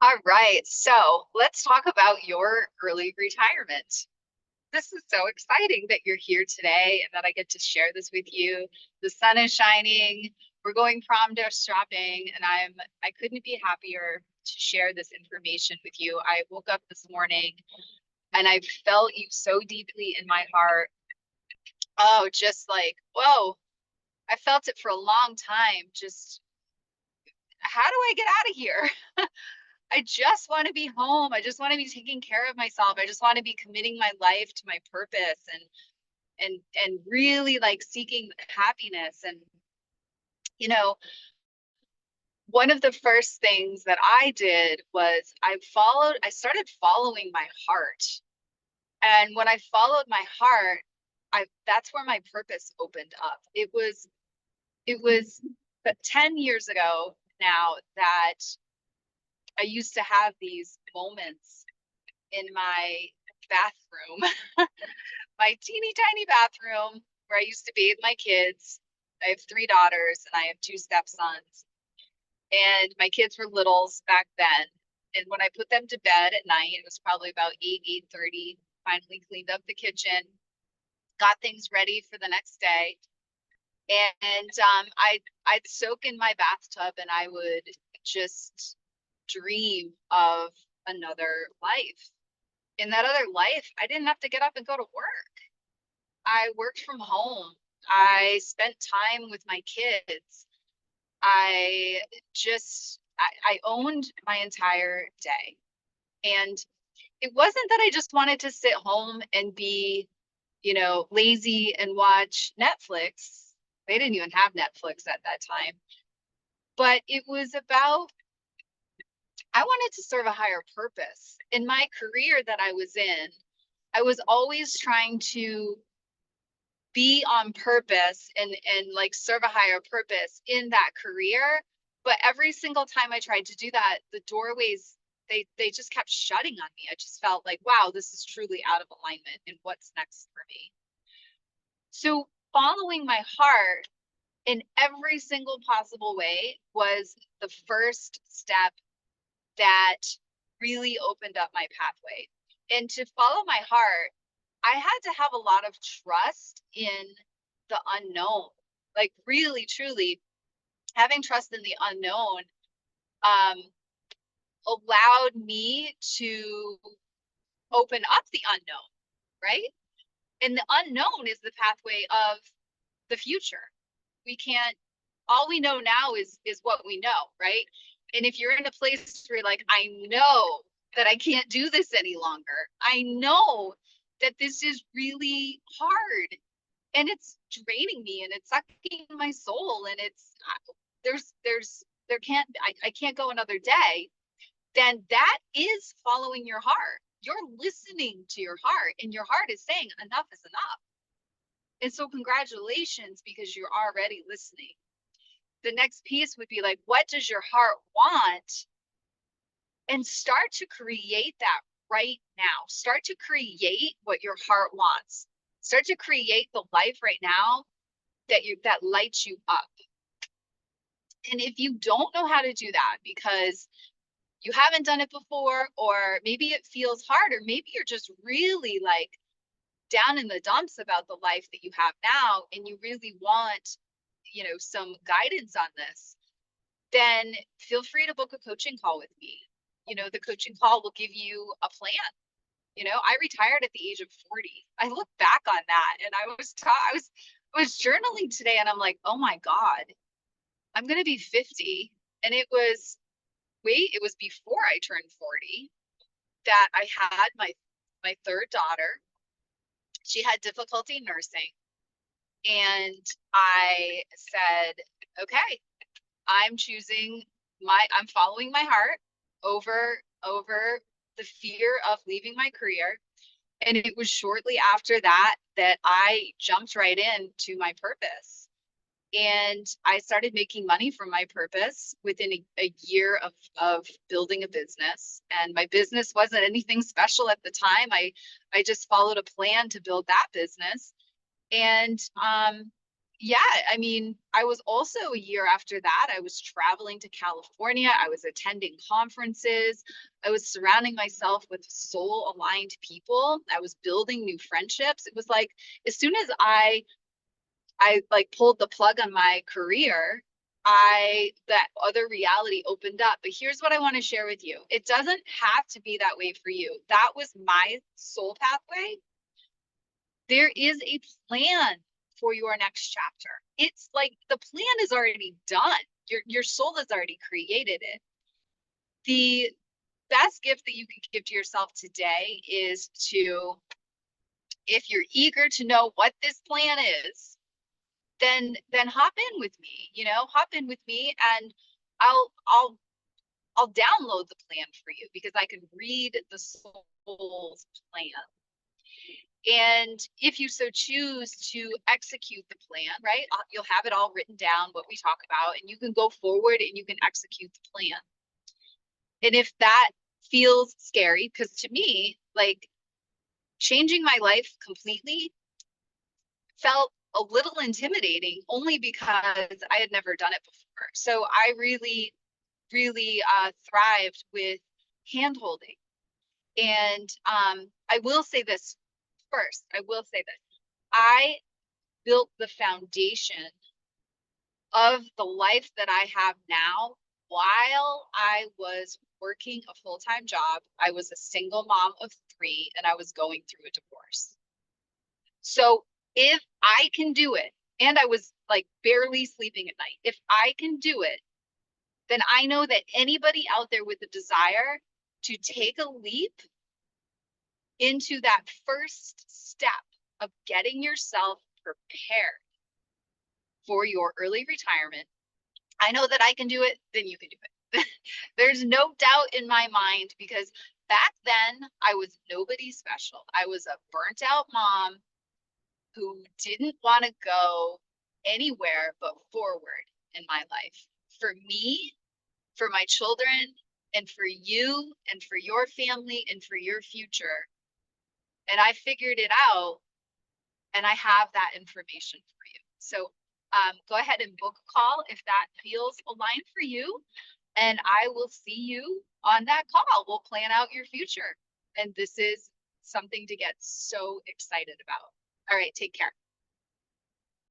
All right, so let's talk about your early retirement. This is so exciting that you're here today and that I get to share this with you. The sun is shining. We're going prom dress shopping, and I couldn't be happier to share this information with you. I woke up this morning and I felt you so deeply in my heart. Oh, just like, whoa, I felt it for a long time. Just how do I get out of here? I just want to be home. I just want to be taking care of myself. I just want to be committing my life to my purpose and really like seeking happiness. And you know, one of the first things that I did was I started following my heart. And when I followed my heart, I that's where my purpose opened up. It was 10 years ago now that I used to have these moments in my bathroom, my teeny tiny bathroom where I used to bathe my kids. I have three daughters and I have two stepsons. And my kids were littles back then. And when I put them to bed at night, it was probably about 8:30, finally cleaned up the kitchen, got things ready for the next day. And I'd soak in my bathtub and I would just dream of another life. In that other life, I didn't have to get up and go to work. I worked from home. I spent time with my kids. I owned my entire day. And it wasn't that I just wanted to sit home and be, lazy and watch Netflix. They didn't even have Netflix at that time. But it was about, I wanted to serve a higher purpose. In my career that I was in, I was always trying to be on purpose and like serve a higher purpose in that career. But every single time I tried to do that, the doorways they just kept shutting on me. I just felt like, wow, this is truly out of alignment and what's next for me. So following my heart in every single possible way was the first step that really opened up my pathway. And to follow my heart, I had to have a lot of trust in the unknown. Like really, truly having trust in the unknown um, allowed me to open up the unknown, right? And the unknown is the pathway of the future. We can't, all we know now is what we know, right? And if you're in a place where you're like, I know that I can't do this any longer, I know that this is really hard and it's draining me and it's sucking my soul and it's there can't I can't go another day, then that is following your heart. You're listening to your heart and your heart is saying enough is enough. And so congratulations because you're already listening. The next piece would be like, what does your heart want? And start to create that right now. Start to create what your heart wants. Start to create the life right now that lights you up. And if you don't know how to do that because you haven't done it before, or maybe it feels hard, or maybe you're just really like down in the dumps about the life that you have now, and you really want, some guidance on this, then feel free to book a coaching call with me. The coaching call will give you a plan. I retired at the age of 40. I look back on that and I was journaling today and I'm like, oh my God, I'm going to be 50. And it was before I turned 40 that I had my third daughter. She had difficulty nursing. And I said, okay, I'm following my heart over the fear of leaving my career. And it was shortly after that that I jumped right into my purpose. And I started making money from my purpose within a year of building a business. And my business wasn't anything special at the time. I just followed a plan to build that business. And Yeah, I mean, I was also a year after that, I was traveling to California, I was attending conferences, I was surrounding myself with soul aligned people, I was building new friendships. It was like as soon as I like pulled the plug on my career, that other reality opened up. But here's what I want to share with you. It doesn't have to be that way for you. That was my soul pathway. There is a plan for your next chapter. It's like the plan is already done. Your soul has already created it. The best gift that you can give to yourself today is to, if you're eager to know what this plan is, then hop in with me, hop in with me, and I'll I'll I'll download the plan for you because I can read the soul's plan. And if you so choose to execute the plan, right, you'll have it all written down, what we talk about, and you can go forward and you can execute the plan. And if that feels scary, because to me, like changing my life completely felt a little intimidating only because I had never done it before. So I really thrived with hand holding. And I will say this first. I will say this. I built the foundation of the life that I have now while I was working a full time job. I was a single mom of three and I was going through a divorce. So if I can do it, and I was like barely sleeping at night, if I can do it, then I know that anybody out there with a desire to take a leap into that first step of getting yourself prepared for your early retirement, I know that I can do it, then you can do it. There's no doubt in my mind because back then I was nobody special. I was a burnt out mom who didn't want to go anywhere but forward in my life. For me, for my children, and for you, and for your family, and for your future. And I figured it out, and I have that information for you. So go ahead and book a call if that feels aligned for you. And I will see you on that call. We'll plan out your future. And this is something to get so excited about. All right, take care.